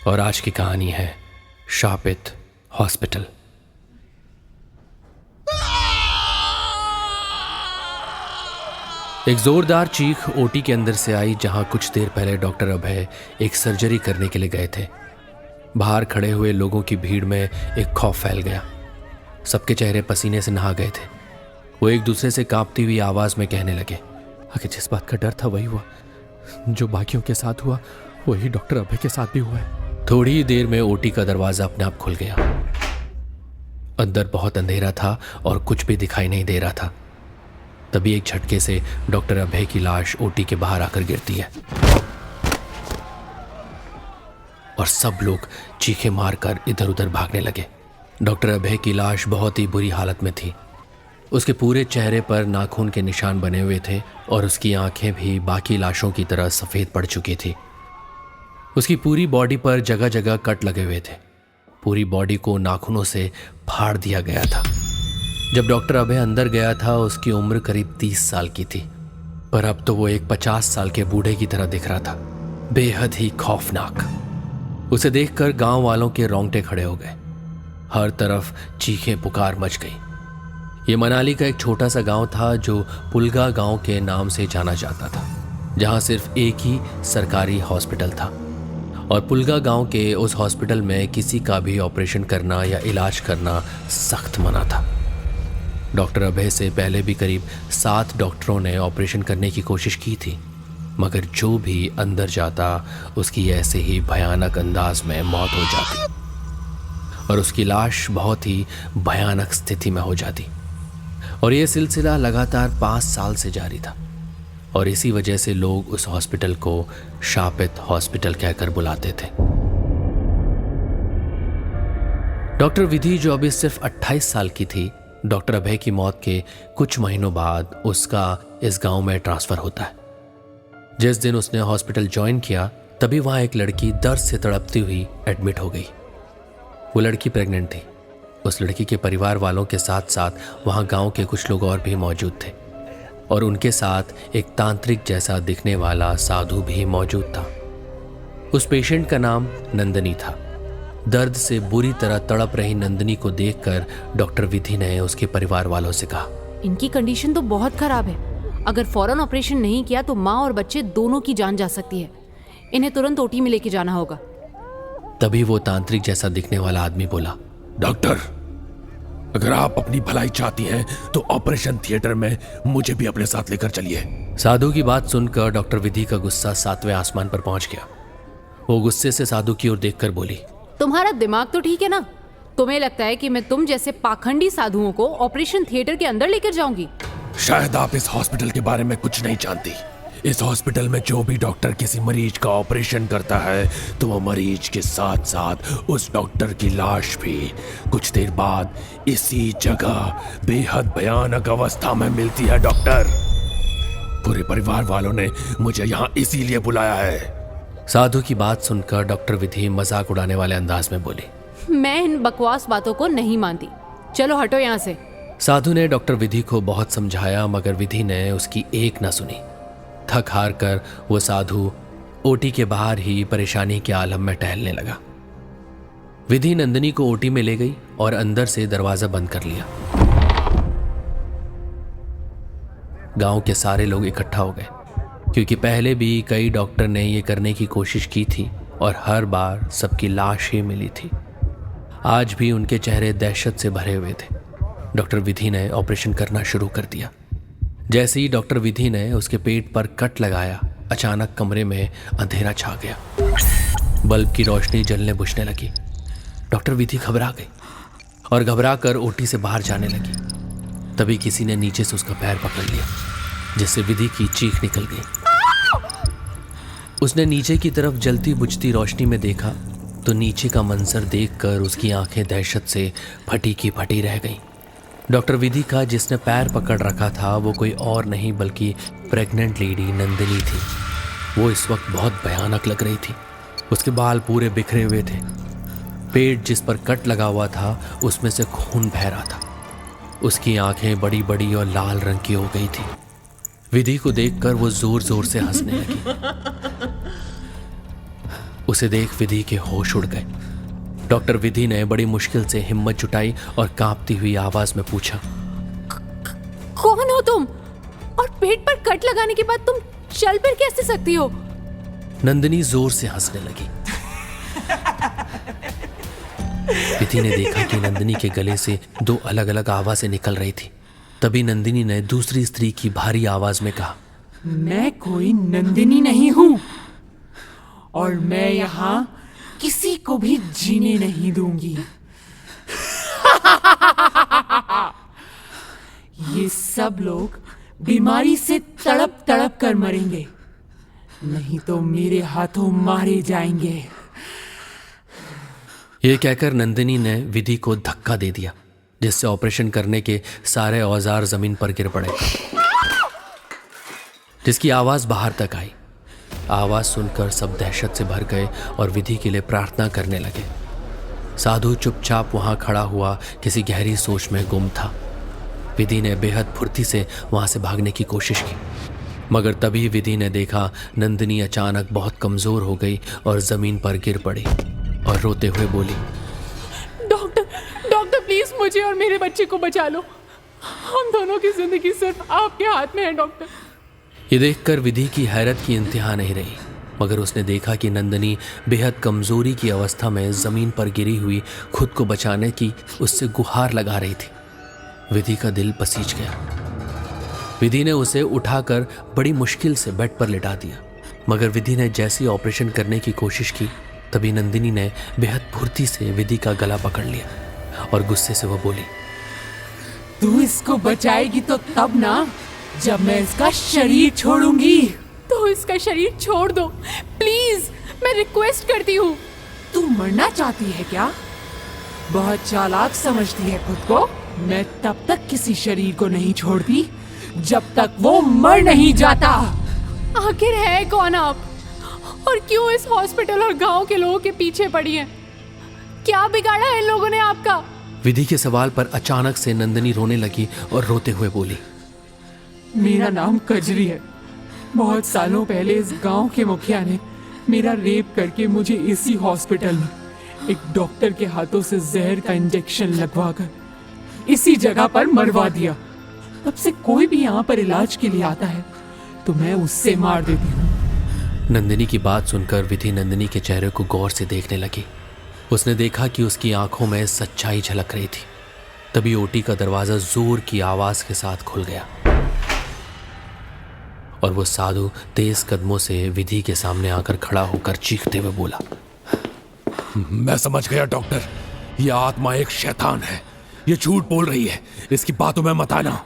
और आज की कहानी है शापित हॉस्पिटल। एक जोरदार चीख ओटी के अंदर से आई, जहां कुछ देर पहले डॉक्टर अभय एक सर्जरी करने के लिए गए थे। बाहर खड़े हुए लोगों की भीड़ में एक खौफ फैल गया। सबके चेहरे पसीने से नहा गए थे। वो एक दूसरे से कांपती हुई आवाज में कहने लगे, आखिर जिस बात का डर था वही हुआ, जो बाकियों के साथ हुआ वही डॉक्टर अभय के साथ भी हुआ है। थोड़ी ही देर में ओटी का दरवाजा अपने आप खुल गया। अंदर बहुत अंधेरा था और कुछ भी दिखाई नहीं दे रहा था। तभी एक झटके से डॉक्टर अभय की लाश ओटी के बाहर आकर गिरती है और सब लोग चीखें मारकर इधर उधर भागने लगे। डॉक्टर अभय की लाश बहुत ही बुरी हालत में थी। उसके पूरे चेहरे पर नाखून के निशान बने हुए थे और उसकी आंखें भी बाकी लाशों की तरह सफेद पड़ चुकी थी। उसकी पूरी बॉडी पर जगह जगह कट लगे हुए थे। पूरी बॉडी को नाखूनों से फाड़ दिया गया था। जब डॉक्टर अभय अंदर गया था उसकी उम्र करीब 30 साल की थी, पर अब तो वो एक 50 साल के बूढ़े की तरह दिख रहा था, बेहद ही खौफनाक। उसे देखकर गांव वालों के रोंगटे खड़े हो गए। हर तरफ चीखें पुकार मच गई। ये मनाली का एक छोटा सा गांव था जो पुलगा गांव के नाम से जाना जाता था, जहां सिर्फ एक ही सरकारी हॉस्पिटल था और पुलगा गांव के उस हॉस्पिटल में किसी का भी ऑपरेशन करना या इलाज करना सख्त मना था। डॉक्टर अभय से पहले भी करीब 7 डॉक्टरों ने ऑपरेशन करने की कोशिश की थी, मगर जो भी अंदर जाता उसकी ऐसे ही भयानक अंदाज में मौत हो जाती और उसकी लाश बहुत ही भयानक स्थिति में हो जाती। और यह सिलसिला लगातार 5 साल से जारी था और इसी वजह से लोग उस हॉस्पिटल को शापित हॉस्पिटल कहकर बुलाते थे। डॉक्टर विधि जो अभी सिर्फ 28 साल की थी, डॉक्टर अभय की मौत के कुछ महीनों बाद उसका इस गांव में ट्रांसफर होता है। जिस दिन उसने हॉस्पिटल ज्वाइन किया तभी वहां एक लड़की दर्द से तड़पती हुई एडमिट हो गई। वो लड़की प्रेग्नेंट थी। उस लड़की के परिवार वालों के साथ साथ वहां गांव के कुछ लोग और भी मौजूद थे और उनके साथ एक तांत्रिक जैसा दिखने वाला साधु भी मौजूद था। उस पेशेंट का नाम नंदनी था। दर्द से बुरी तरह तड़प रही नंदनी को देखकर डॉक्टर विधि ने उसके परिवार वालों से कहा, इनकी कंडीशन तो बहुत खराब है। अगर फौरन ऑपरेशन नहीं किया तो माँ और बच्चे दोनों की जान जा सकती है। इन्हें तुरंत ओटी में लेके जाना होगा। तभी वो तांत्रिक जैसा दिखने वाला आदमी बोला, डॉक्टर, अगर आप अपनी भलाई चाहती हैं तो ऑपरेशन थिएटर में मुझे भी अपने साथ लेकर चलिए। साधु की बात सुनकर डॉक्टर विधि का गुस्सा 7वें आसमान पर पहुंच गया। वो गुस्से से साधु की ओर देखकर बोली, तुम्हारा दिमाग तो ठीक है ना? तुम्हें लगता है कि मैं तुम जैसे पाखंडी साधुओं को ऑपरेशन थिएटर के अंदर लेकर जाऊंगी? शायद आप इस हॉस्पिटल के बारे में कुछ नहीं जानती। इस हॉस्पिटल में जो भी डॉक्टर किसी मरीज का ऑपरेशन करता है तो वो मरीज के साथ साथ उस डॉक्टर की लाश भी कुछ देर बाद इसी जगह बेहद भयानक अवस्था में मिलती है। डॉक्टर, पूरे परिवार वालों ने मुझे यहाँ इसीलिए बुलाया है। साधु की बात सुनकर डॉक्टर विधि मजाक उड़ाने वाले अंदाज में बोली, मैं इन बकवास बातों को नहीं मानती। चलो हटो यहाँ से। साधु ने डॉक्टर विधि को बहुत समझाया मगर विधि ने उसकी एक न सुनी। थक हार कर वो साधु ओटी के बाहर ही परेशानी के आलम में टहलने लगा। विधि नंदनी को ओटी में ले गई और अंदर से दरवाजा बंद कर लिया। गांव के सारे लोग इकट्ठा हो गए क्योंकि पहले भी कई डॉक्टर ने ये करने की कोशिश की थी और हर बार सबकी लाश ही मिली थी। आज भी उनके चेहरे दहशत से भरे हुए थे। डॉक्टर विधि ने ऑपरेशन करना शुरू कर दिया। जैसे ही डॉक्टर विधि ने उसके पेट पर कट लगाया, अचानक कमरे में अंधेरा छा गया। बल्ब की रोशनी जलने बुझने लगी। डॉक्टर विधि घबरा गई और घबरा कर ओटी से बाहर जाने लगी। तभी किसी ने नीचे से उसका पैर पकड़ लिया, जिससे विधि की चीख निकल गई। उसने नीचे की तरफ जलती बुझती रोशनी में देखा तो नीचे का मंजर देखकर उसकी आंखें दहशत से फटी की फटी रह गईं। डॉक्टर विधि का जिसने पैर पकड़ रखा था वो कोई और नहीं बल्कि प्रेग्नेंट लेडी नंदिनी थी। वो इस वक्त बहुत भयानक लग रही थी। उसके बाल पूरे बिखरे हुए थे। पेट जिस पर कट लगा हुआ था उसमें से खून बह रहा था। उसकी आंखें बड़ी बड़ी और लाल रंग की हो गई थी। विधि को देखकर वो जोर जोर से हंसने लगी। उसे देख विधि के होश उड़ गए। डॉक्टर विधि ने बड़ी मुश्किल से हिम्मत जुटाई और कांपती हुई आवाज में पूछा, कौन हो तुम? और पेट पर कट लगाने के बाद तुम चल फिर कैसे सकती हो? नंदिनी जोर से हंसने लगी। विधि ने देखा कि नंदिनी के गले से दो अलग अलग आवाजें निकल रही थी। तभी नंदिनी ने दूसरी स्त्री की भारी आवाज में कहा, मैं कोई नंदिनी नहीं हूं और मैं यहां किसी को भी जीने नहीं दूंगी। ये सब लोग बीमारी से तड़प तड़प कर मरेंगे, नहीं तो मेरे हाथों मारे जाएंगे। यह कहकर नंदिनी ने विधि को धक्का दे दिया, जिससे ऑपरेशन करने के सारे औजार जमीन पर गिर पड़े, जिसकी आवाज बाहर तक आई। आवाज सुनकर सब दहशत से भर गए और विधि के लिए प्रार्थना करने लगे। साधु चुपचाप वहां खड़ा हुआ किसी गहरी सोच में गुम था। विधि ने बेहद फुर्ती से वहां से भागने की कोशिश की, मगर तभी विधि ने देखा नंदिनी अचानक बहुत कमजोर हो गई और जमीन पर गिर पड़ी और रोते हुए बोली, डॉक्टर प्लीज मुझे और मेरे बच्चे को बचा लो। हम दोनों की जिंदगी सिर्फ आपके हाथ में है डॉक्टर। ये देखकर विधि की हैरत की इंतहा नहीं रही, मगर उसने देखा कि नंदिनी बेहद कमजोरी की अवस्था में जमीन पर गिरी हुई खुद को बचाने की उससे गुहार लगा रही थी। विधि का दिल पसीज गया। विधि ने उसे उठाकर बड़ी मुश्किल से बेड पर लिटा दिया, मगर विधि ने जैसी ऑपरेशन करने की कोशिश की, तभी नंदिनी ने बेहद फुर्ती से विधि का गला पकड़ लिया और गुस्से से वो बोली, तू इसको बचाएगी तो तब ना जब मैं इसका शरीर छोड़ूंगी। तो इसका शरीर छोड़ दो प्लीज, मैं रिक्वेस्ट करती हूँ। तू मरना चाहती है क्या? बहुत चालाक समझती है खुद को। मैं तब तक किसी शरीर को नहीं छोड़ती जब तक वो मर नहीं जाता। आखिर है कौन आप और क्यों इस हॉस्पिटल और गांव के लोगों के पीछे पड़ी हैं? क्या बिगाड़ा है इन लोगों ने आपका? विधि के सवाल पर अचानक से नंदिनी रोने लगी और रोते हुए बोली, मेरा नाम कजरी है। बहुत सालों पहले इस गांव के मुखिया ने मेरा रेप करके मुझे इसी हॉस्पिटल में एक डॉक्टर के हाथों से जहर का इंजेक्शन लगवाकर इसी जगह पर मरवा दिया। तब से कोई भी यहाँ पर इलाज के लिए आता है तो मैं उससे मार देती हूँ। नंदिनी की बात सुनकर विधि नंदिनी के चेहरे को गौर से देखने लगी। उसने देखा कि उसकी आंखों में सच्चाई झलक रही थी। तभी ओटी का दरवाजा जोर की आवाज के साथ खुल गया और वो साधु तेज कदमों से विधि के सामने आकर खड़ा होकर चीखते हुए बोला, मैं समझ गया डॉक्टर, यह आत्मा एक शैतान है। ये झूठ बोल रही है, इसकी बातों में मत आना।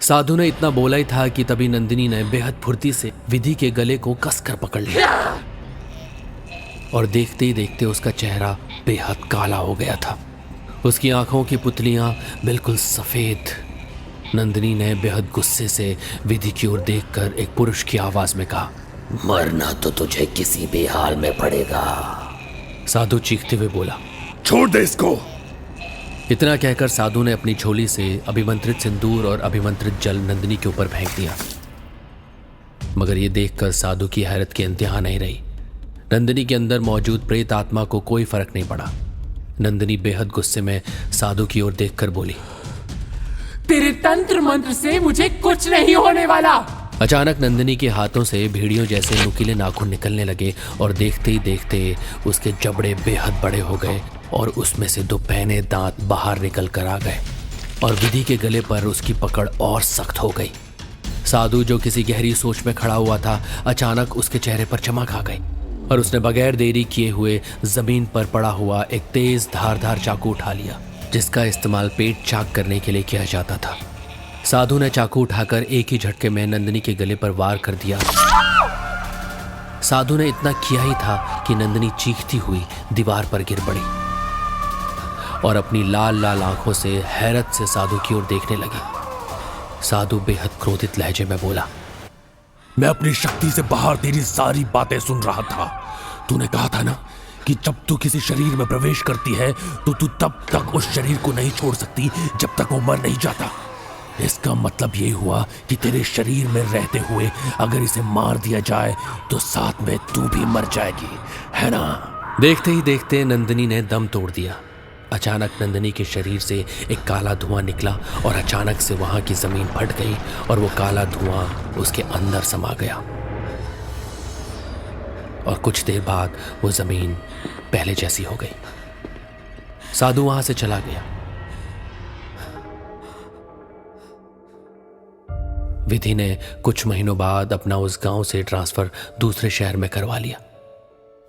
साधु ने इतना बोला ही था कि तभी नंदिनी ने बेहद फुर्ती से विधि के गले को कसकर पकड़ लिया और देखते ही देखते उसका चेहरा बेहद काला हो गया था। उसकी आंखों की पुतलियां बिल्कुल सफेद। नंदिनी ने बेहद गुस्से से विधि की ओर देखकर एक पुरुष की आवाज में कहा, मरना तो तुझे किसी भी हाल में पड़ेगा। साधु चीखते हुए बोला, छोड़ दे इसको। इतना कहकर साधु ने अपनी झोली से अभिमंत्रित सिंदूर और अभिमंत्रित जल नंदिनी के ऊपर फेंक दिया, मगर यह देखकर साधु की हैरत की इंतहा नहीं रही। नंदिनी के अंदर मौजूद प्रेत आत्मा को कोई फर्क नहीं पड़ा। नंदिनी बेहद गुस्से में साधु की ओर देखकर बोली, तेरे तंत्र मंत्र से मुझे कुछ नहीं होने वाला। अचानक नंदिनी के हाथों से भेड़ियों जैसे नुकीले नाखून निकलने लगे और देखते ही देखते उसके जबड़े बेहद बड़े हो गए और उसमें से दो पैने दांत बाहर निकल कर आ गए और विधि के गले पर उसकी पकड़ और सख्त हो गई। साधु जो किसी गहरी सोच में खड़ा हुआ था, अचानक उसके चेहरे पर चमक आ गई और उसने बगैर देरी किए हुए जमीन पर पड़ा हुआ एक तेज धारदार चाकू उठा लिया, जिसका इस्तेमाल पेट चाक करने के लिए किया जाता था। साधु ने चाकू उठाकर एक ही झटके में नंदिनी के गले पर वार कर दिया। साधु ने इतना किया ही था कि नंदिनी चीखती हुई दीवार पर गिर पड़ी और अपनी लाल लाल आंखों से हैरत से साधु की ओर देखने लगी। साधु बेहद क्रोधित लहजे में बोला, मैं अपनी शक्ति से बाहर तेरी सारी बातें सुन रहा था। तूने कहा था ना कि जब तू किसी शरीर में प्रवेश करती है तो तू तब तक उस शरीर को नहीं छोड़ सकती जब तक वो मर नहीं जाता। इसका मतलब ये हुआ कि तेरे शरीर में रहते हुए अगर इसे मार दिया जाए तो साथ में तू भी मर जाएगी, है ना? देखते ही देखते नंदिनी ने दम तोड़ दिया। अचानक नंदिनी के शरीर से एक काला धुआं निकला और अचानक से वहां की जमीन फट गई और वो काला धुआं उसके अंदर समा गया। और कुछ देर बाद वो जमीन पहले जैसी हो गई। साधु वहां से चला गया। विधि ने कुछ महीनों बाद अपना उस गांव से ट्रांसफर दूसरे शहर में करवा लिया।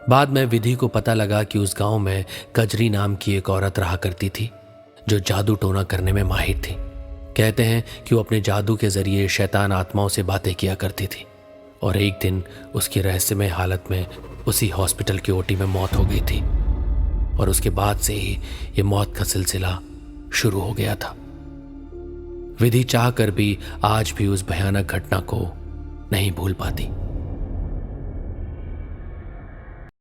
बाद में विधि को पता लगा कि उस गांव में कजरी नाम की एक औरत रहा करती थी जो जादू टोना करने में माहिर थी। कहते हैं कि वो अपने जादू के जरिए शैतान आत्माओं से बातें किया करती थी और एक दिन उसकी रहस्यमय हालत में उसी हॉस्पिटल की ओटी में मौत हो गई थी और उसके बाद से ही ये मौत का सिलसिला शुरू हो गया था। विधि चाह कर भी आज भी उस भयानक घटना को नहीं भूल पाती।